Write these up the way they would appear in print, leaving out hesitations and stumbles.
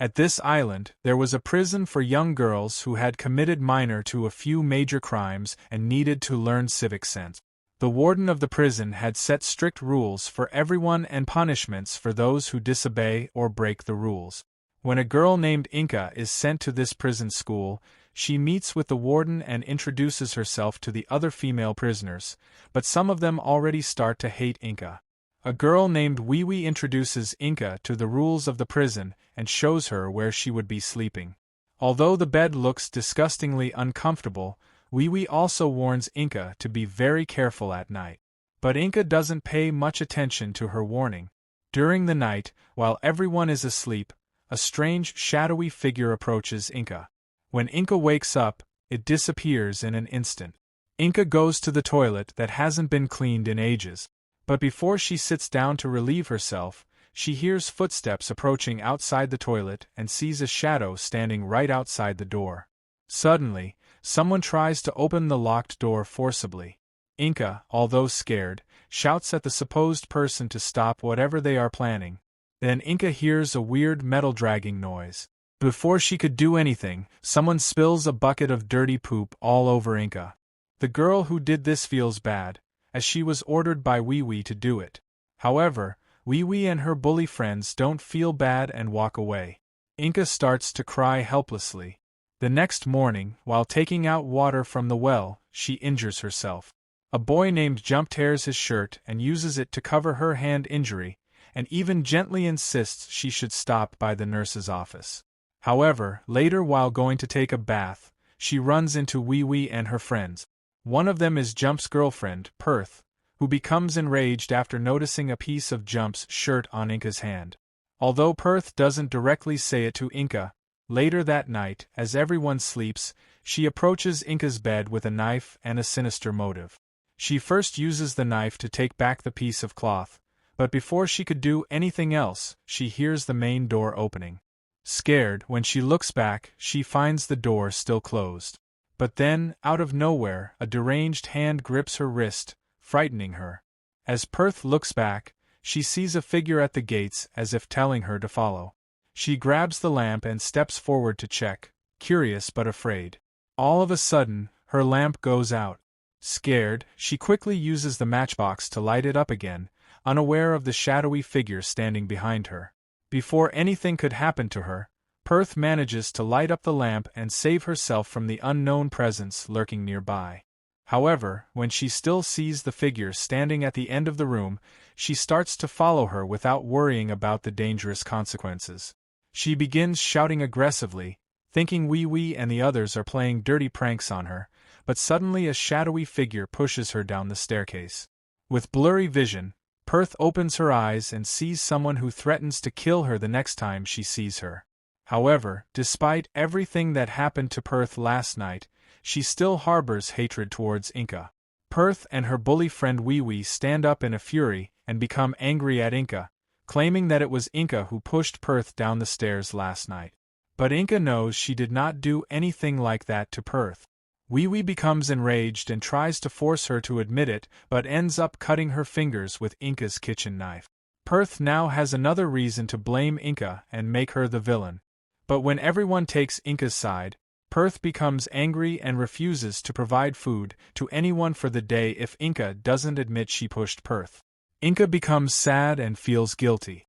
At this island, there was a prison for young girls who had committed minor to a few major crimes and needed to learn civic sense. The warden of the prison had set strict rules for everyone and punishments for those who disobey or break the rules. When a girl named Inka is sent to this prison school, she meets with the warden and introduces herself to the other female prisoners, but some of them already start to hate Inka. A girl named Wee Wee introduces Inka to the rules of the prison and shows her where she would be sleeping. Although the bed looks disgustingly uncomfortable, Wee Wee also warns Inka to be very careful at night. But Inka doesn't pay much attention to her warning. During the night, while everyone is asleep, a strange, shadowy figure approaches Inka. When Inka wakes up, it disappears in an instant. Inka goes to the toilet that hasn't been cleaned in ages. But before she sits down to relieve herself, she hears footsteps approaching outside the toilet and sees a shadow standing right outside the door. Suddenly, someone tries to open the locked door forcibly. Inka, although scared, shouts at the supposed person to stop whatever they are planning. Then Inka hears a weird metal dragging noise. Before she could do anything, someone spills a bucket of dirty poop all over Inka. The girl who did this feels bad, as she was ordered by Wee Wee to do it. However, Wee Wee and her bully friends don't feel bad and walk away. Inka starts to cry helplessly. The next morning, while taking out water from the well, she injures herself. A boy named Jump tears his shirt and uses it to cover her hand injury, and even gently insists she should stop by the nurse's office. However, later while going to take a bath, she runs into Wee Wee and her friends. One of them is Jump's girlfriend, Perth, who becomes enraged after noticing a piece of Jump's shirt on Inka's hand. Although Perth doesn't directly say it to Inka, later that night, as everyone sleeps, she approaches Inka's bed with a knife and a sinister motive. She first uses the knife to take back the piece of cloth, but before she could do anything else, she hears the main door opening. Scared, when she looks back, she finds the door still closed. But then, out of nowhere, a deranged hand grips her wrist, frightening her. As Perth looks back, she sees a figure at the gates as if telling her to follow. She grabs the lamp and steps forward to check, curious but afraid. All of a sudden, her lamp goes out. Scared, she quickly uses the matchbox to light it up again, unaware of the shadowy figure standing behind her. Before anything could happen to her, Perth manages to light up the lamp and save herself from the unknown presence lurking nearby. However, when she still sees the figure standing at the end of the room, she starts to follow her without worrying about the dangerous consequences. She begins shouting aggressively, thinking Wee Wee and the others are playing dirty pranks on her, but suddenly a shadowy figure pushes her down the staircase. With blurry vision, Perth opens her eyes and sees someone who threatens to kill her the next time she sees her. However, despite everything that happened to Perth last night, she still harbors hatred towards Inka. Perth and her bully friend Wee Wee stand up in a fury and become angry at Inka, claiming that it was Inka who pushed Perth down the stairs last night. But Inka knows she did not do anything like that to Perth. Wee Wee becomes enraged and tries to force her to admit it, but ends up cutting her fingers with Inka's kitchen knife. Perth now has another reason to blame Inka and make her the villain. But when everyone takes Inka's side, Perth becomes angry and refuses to provide food to anyone for the day if Inka doesn't admit she pushed Perth. Inka becomes sad and feels guilty.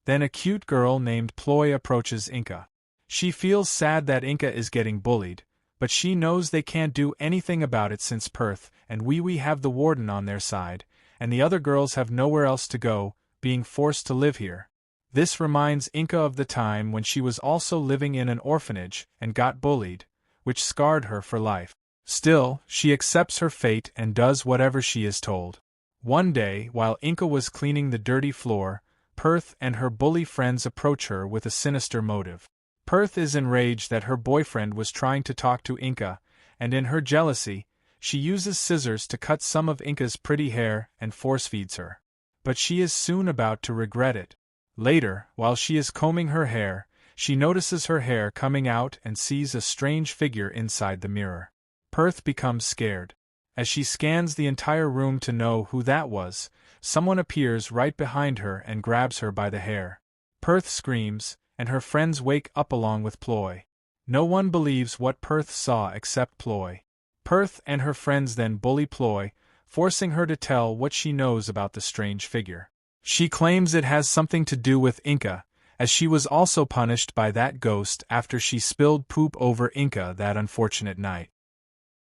Then a cute girl named Ploy approaches Inka. She feels sad that Inka is getting bullied, but she knows they can't do anything about it since Perth and Wee Wee have the warden on their side, and the other girls have nowhere else to go, being forced to live here. This reminds Inka of the time when she was also living in an orphanage and got bullied, which scarred her for life. Still, she accepts her fate and does whatever she is told. One day, while Inka was cleaning the dirty floor, Perth and her bully friends approach her with a sinister motive. Perth is enraged that her boyfriend was trying to talk to Inka, and in her jealousy, she uses scissors to cut some of Inka's pretty hair and force-feeds her. But she is soon about to regret it. Later, while she is combing her hair, she notices her hair coming out and sees a strange figure inside the mirror. Perth becomes scared. As she scans the entire room to know who that was, someone appears right behind her and grabs her by the hair. Perth screams, and her friends wake up along with Ploy. No one believes what Perth saw except Ploy. Perth and her friends then bully Ploy, forcing her to tell what she knows about the strange figure. She claims it has something to do with Inca, as she was also punished by that ghost after she spilled poop over Inca that unfortunate night.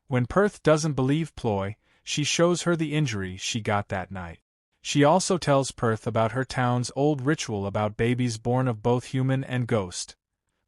When Perth doesn't believe Ploy, she shows her the injury she got that night. She also tells Perth about her town's old ritual about babies born of both human and ghost.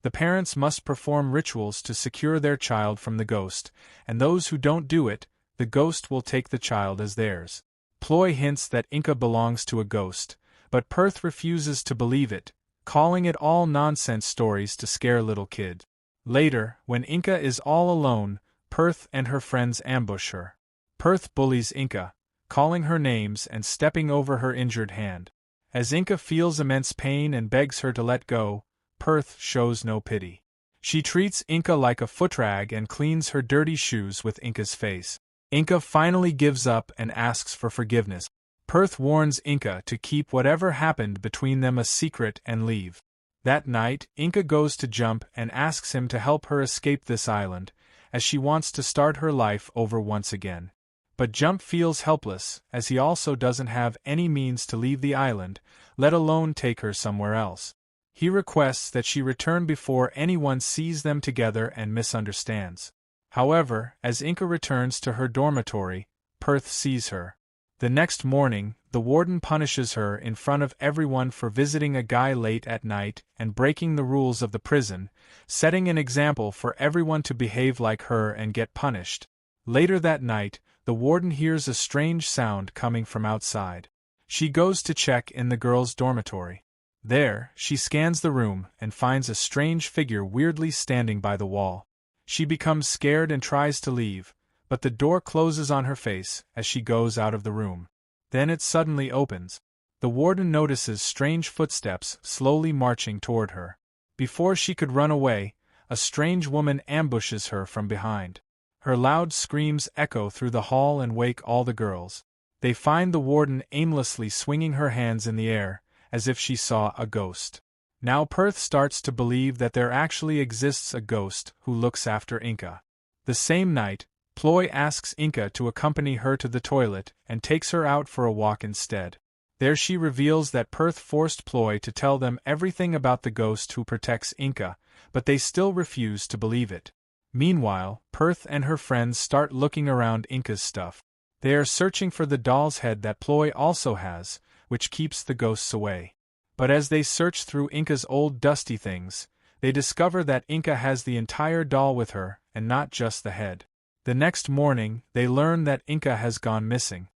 The parents must perform rituals to secure their child from the ghost, and those who don't do it, the ghost will take the child as theirs. Ploy hints that Inca belongs to a ghost, but Perth refuses to believe it, calling it all nonsense stories to scare little kids. Later, when Inca is all alone, Perth and her friends ambush her. Perth bullies Inca, calling her names and stepping over her injured hand. As Inca feels immense pain and begs her to let go, Perth shows no pity. She treats Inca like a footrag and cleans her dirty shoes with Inca's face. Inca finally gives up and asks for forgiveness. Perth warns Inca to keep whatever happened between them a secret and leave. That night, Inca goes to Jump and asks him to help her escape this island, as she wants to start her life over once again. But Jump feels helpless, as he also doesn't have any means to leave the island, let alone take her somewhere else. He requests that she return before anyone sees them together and misunderstands. However, as Inca returns to her dormitory, Perth sees her. The next morning, the warden punishes her in front of everyone for visiting a guy late at night and breaking the rules of the prison, setting an example for everyone to behave like her and get punished. Later that night, the warden hears a strange sound coming from outside. She goes to check in the girls' dormitory. There, she scans the room and finds a strange figure weirdly standing by the wall. She becomes scared and tries to leave, but the door closes on her face as she goes out of the room. Then it suddenly opens. The warden notices strange footsteps slowly marching toward her. Before she could run away, a strange woman ambushes her from behind. Her loud screams echo through the hall and wake all the girls. They find the warden aimlessly swinging her hands in the air, as if she saw a ghost. Now Perth starts to believe that there actually exists a ghost who looks after Inca. The same night, Ploy asks Inca to accompany her to the toilet and takes her out for a walk instead. There she reveals that Perth forced Ploy to tell them everything about the ghost who protects Inca, but they still refuse to believe it. Meanwhile, Perth and her friends start looking around Inca's stuff. They are searching for the doll's head that Ploy also has, which keeps the ghosts away. But as they search through Inca's old dusty things, they discover that Inca has the entire doll with her, and not just the head. The next morning, they learn that Inca has gone missing.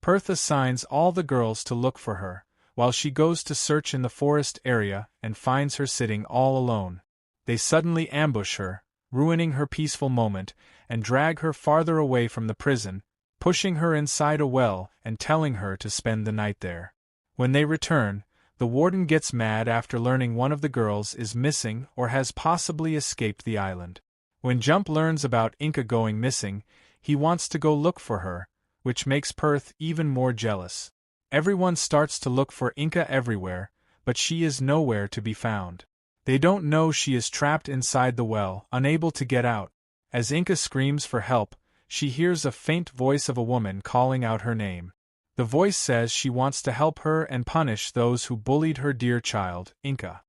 Perth assigns all the girls to look for her, while she goes to search in the forest area and finds her sitting all alone. They suddenly ambush her, ruining her peaceful moment, and drag her farther away from the prison, pushing her inside a well and telling her to spend the night there. When they return, the warden gets mad after learning one of the girls is missing or has possibly escaped the island. When Jump learns about Inca going missing, he wants to go look for her, which makes Perth even more jealous. Everyone starts to look for Inca everywhere, but she is nowhere to be found. They don't know she is trapped inside the well, unable to get out. As Inca screams for help, she hears a faint voice of a woman calling out her name. The voice says she wants to help her and punish those who bullied her dear child, Inca.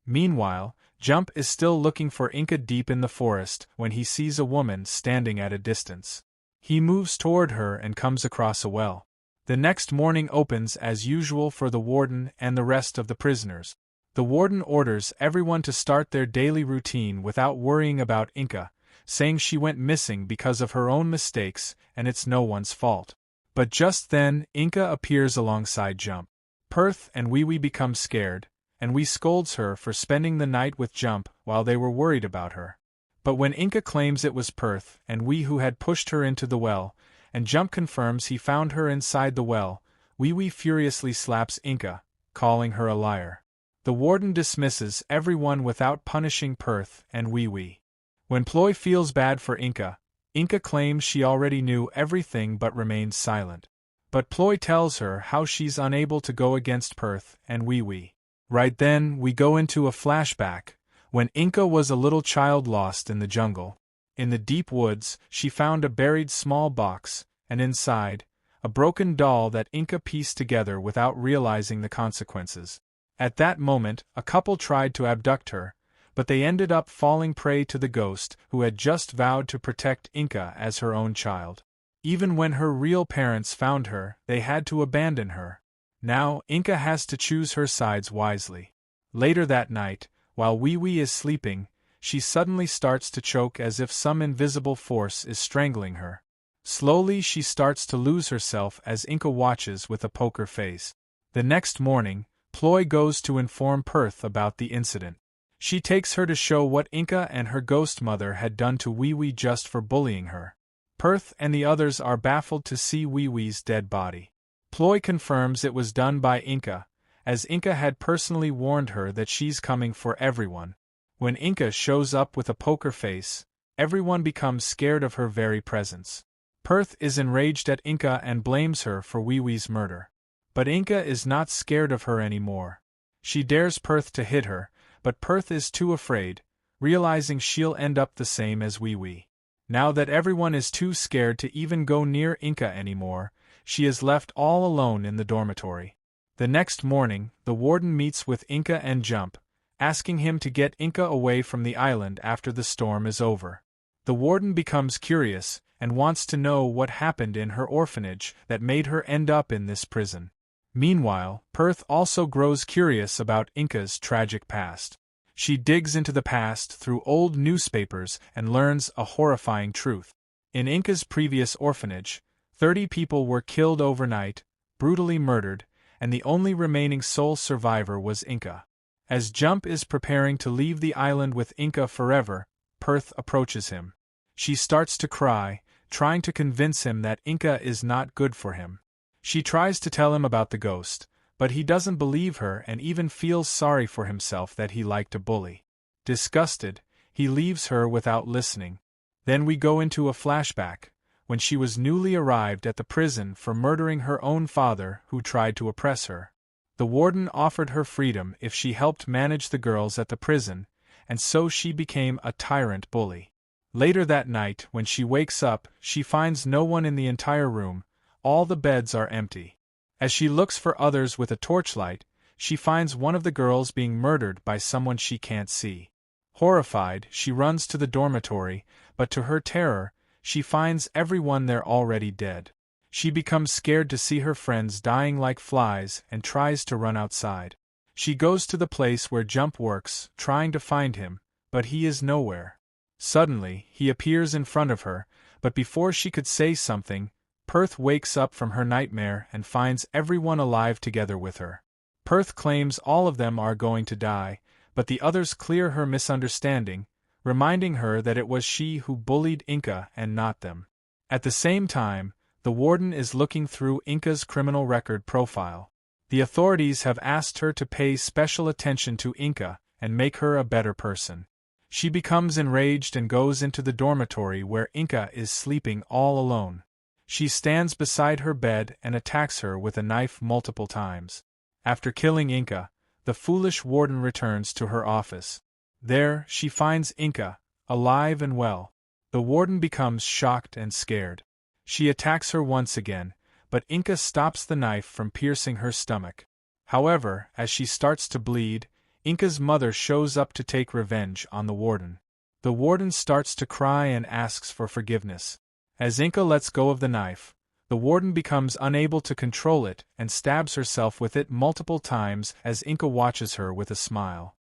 Meanwhile, Jump is still looking for Inca deep in the forest when he sees a woman standing at a distance. He moves toward her and comes across a well. The next morning opens as usual for the warden and the rest of the prisoners. The warden orders everyone to start their daily routine without worrying about Inca, saying she went missing because of her own mistakes and it's no one's fault. But just then, Inca appears alongside Jump. Perth and Wee Wee become scared, and Wee scolds her for spending the night with Jump while they were worried about her. But when Inca claims it was Perth and Wee who had pushed her into the well, and Jump confirms he found her inside the well, Wee Wee furiously slaps Inca, calling her a liar. The warden dismisses everyone without punishing Perth and Wee Wee. When Ploy feels bad for Inca, Inca claims she already knew everything but remains silent. But Ploy tells her how she's unable to go against Perth and Wee Wee. Right then, we go into a flashback, when Inca was a little child lost in the jungle. In the deep woods, she found a buried small box, and inside, a broken doll that Inca pieced together without realizing the consequences. At that moment, a couple tried to abduct her, but they ended up falling prey to the ghost who had just vowed to protect Inca as her own child. Even when her real parents found her, they had to abandon her. Now, Inca has to choose her sides wisely. Later that night, while Wee Wee is sleeping, she suddenly starts to choke as if some invisible force is strangling her. Slowly she starts to lose herself as Inca watches with a poker face. The next morning, Ploy goes to inform Perth about the incident. She takes her to show what Inca and her ghost mother had done to Wee Wee just for bullying her. Perth and the others are baffled to see Wee Wee's dead body. Ploy confirms it was done by Inca, as Inca had personally warned her that she's coming for everyone. When Inca shows up with a poker face, everyone becomes scared of her very presence. Perth is enraged at Inca and blames her for Wee Wee's murder. But Inca is not scared of her anymore. She dares Perth to hit her, but Perth is too afraid, realizing she'll end up the same as Wee Wee. Now that everyone is too scared to even go near Inca anymore, she is left all alone in the dormitory. The next morning, the warden meets with Inca and Jump, asking him to get Inca away from the island after the storm is over. The warden becomes curious and wants to know what happened in her orphanage that made her end up in this prison. Meanwhile, Perth also grows curious about Inca's tragic past. She digs into the past through old newspapers and learns a horrifying truth. In Inca's previous orphanage, 30 people were killed overnight, brutally murdered, and the only remaining sole survivor was Inca. As Jump is preparing to leave the island with Inca forever, Perth approaches him. She starts to cry, trying to convince him that Inca is not good for him. She tries to tell him about the ghost, but he doesn't believe her and even feels sorry for himself that he liked to bully. Disgusted, he leaves her without listening. Then we go into a flashback, when she was newly arrived at the prison for murdering her own father who tried to oppress her. The warden offered her freedom if she helped manage the girls at the prison, and so she became a tyrant bully. Later that night, when she wakes up, she finds no one in the entire room. All the beds are empty. As she looks for others with a torchlight, she finds one of the girls being murdered by someone she can't see. Horrified, she runs to the dormitory, but to her terror, she finds everyone there already dead. She becomes scared to see her friends dying like flies and tries to run outside. She goes to the place where Jump works, trying to find him, but he is nowhere. Suddenly, he appears in front of her, but before she could say something, Perth wakes up from her nightmare and finds everyone alive together with her. Perth claims all of them are going to die, but the others clear her misunderstanding, reminding her that it was she who bullied Inca and not them. At the same time, the warden is looking through Inca's criminal record profile. The authorities have asked her to pay special attention to Inca and make her a better person. She becomes enraged and goes into the dormitory where Inca is sleeping all alone. She stands beside her bed and attacks her with a knife multiple times. After killing Inca, the foolish warden returns to her office. There, she finds Inca, alive and well. The warden becomes shocked and scared. She attacks her once again, but Inca stops the knife from piercing her stomach. However, as she starts to bleed, Inca's mother shows up to take revenge on the warden. The warden starts to cry and asks for forgiveness. As Inca lets go of the knife, the warden becomes unable to control it and stabs herself with it multiple times as Inca watches her with a smile.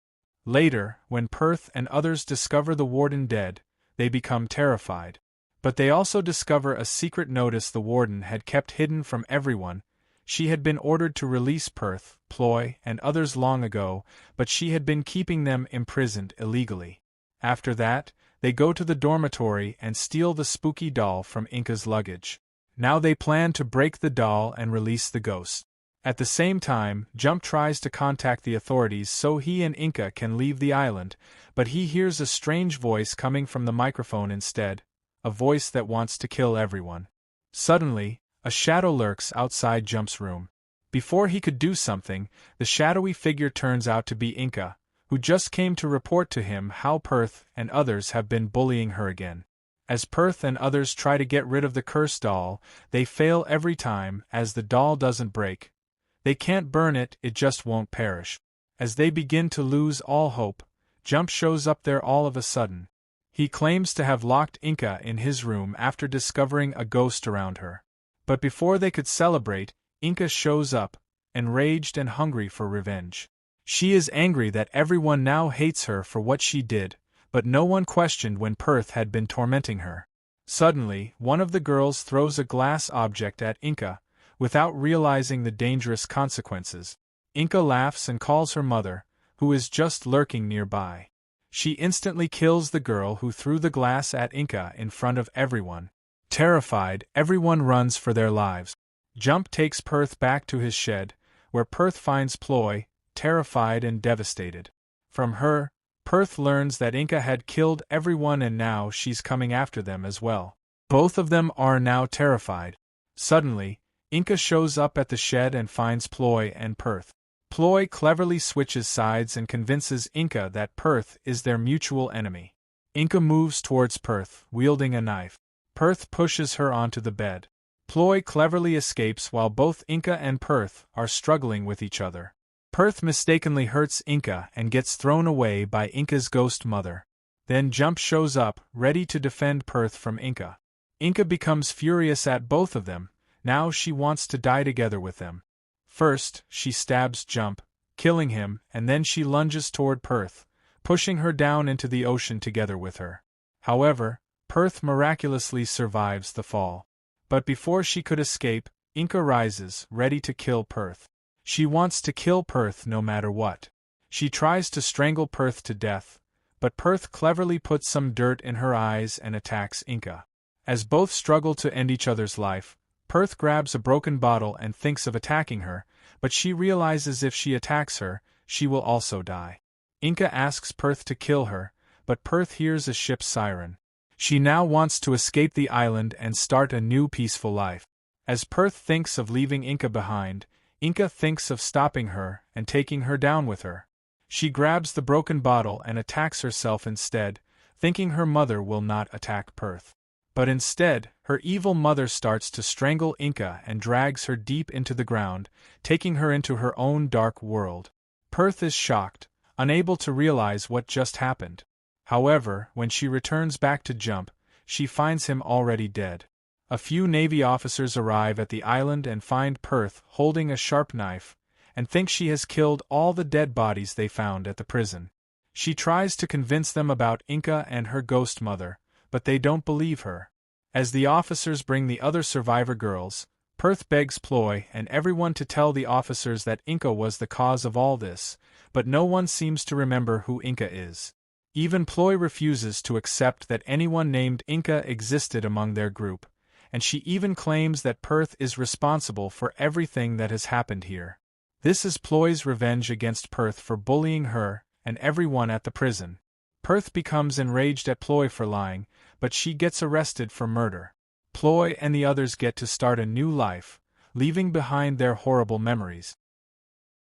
Later, when Perth and others discover the warden dead, they become terrified. But they also discover a secret notice the warden had kept hidden from everyone. She had been ordered to release Perth, Ploy, and others long ago, but she had been keeping them imprisoned illegally. After that, they go to the dormitory and steal the spooky doll from Inca's luggage. Now they plan to break the doll and release the ghost. At the same time, Jump tries to contact the authorities so he and Inca can leave the island, but he hears a strange voice coming from the microphone instead, a voice that wants to kill everyone. Suddenly, a shadow lurks outside Jump's room. Before he could do something, the shadowy figure turns out to be Inca, who just came to report to him how Perth and others have been bullying her again. As Perth and others try to get rid of the cursed doll, they fail every time, as the doll doesn't break. They can't burn it, it just won't perish. As they begin to lose all hope, Jump shows up there all of a sudden. He claims to have locked Inca in his room after discovering a ghost around her. But before they could celebrate, Inca shows up, enraged and hungry for revenge. She is angry that everyone now hates her for what she did, but no one questioned when Perth had been tormenting her. Suddenly, one of the girls throws a glass object at Inca, without realizing the dangerous consequences. Inca laughs and calls her mother, who is just lurking nearby. She instantly kills the girl who threw the glass at Inca in front of everyone. Terrified, everyone runs for their lives. Jump takes Perth back to his shed, where Perth finds Ploy, terrified and devastated. From her, Perth learns that Inca had killed everyone and now she's coming after them as well. Both of them are now terrified. Suddenly, Inca shows up at the shed and finds Ploy and Perth. Ploy cleverly switches sides and convinces Inca that Perth is their mutual enemy. Inca moves towards Perth, wielding a knife. Perth pushes her onto the bed. Ploy cleverly escapes while both Inca and Perth are struggling with each other. Perth mistakenly hurts Inca and gets thrown away by Inca's ghost mother. Then Jump shows up, ready to defend Perth from Inca. Inca becomes furious at both of them. Now she wants to die together with them. First, she stabs Jump, killing him, and then she lunges toward Perth, pushing her down into the ocean together with her. However, Perth miraculously survives the fall. But before she could escape, Inca rises, ready to kill Perth. She wants to kill Perth no matter what. She tries to strangle Perth to death, but Perth cleverly puts some dirt in her eyes and attacks Inca. As both struggle to end each other's life, Perth grabs a broken bottle and thinks of attacking her, but she realizes if she attacks her, she will also die. Inca asks Perth to kill her, but Perth hears a ship's siren. She now wants to escape the island and start a new peaceful life. As Perth thinks of leaving Inca behind, Inca thinks of stopping her and taking her down with her. She grabs the broken bottle and attacks herself instead, thinking her mother will not attack Perth. But instead, her evil mother starts to strangle Inca and drags her deep into the ground, taking her into her own dark world. Perth is shocked, unable to realize what just happened. However, when she returns back to Jump, she finds him already dead. A few Navy officers arrive at the island and find Perth holding a sharp knife, and think she has killed all the dead bodies they found at the prison. She tries to convince them about Inca and her ghost mother, but they don't believe her. As the officers bring the other survivor girls, Perth begs Ploy and everyone to tell the officers that Inca was the cause of all this, but no one seems to remember who Inca is. Even Ploy refuses to accept that anyone named Inca existed among their group, and she even claims that Perth is responsible for everything that has happened here. This is Ploy's revenge against Perth for bullying her and everyone at the prison. Perth becomes enraged at Ploy for lying, but she gets arrested for murder. Ploy and the others get to start a new life, leaving behind their horrible memories.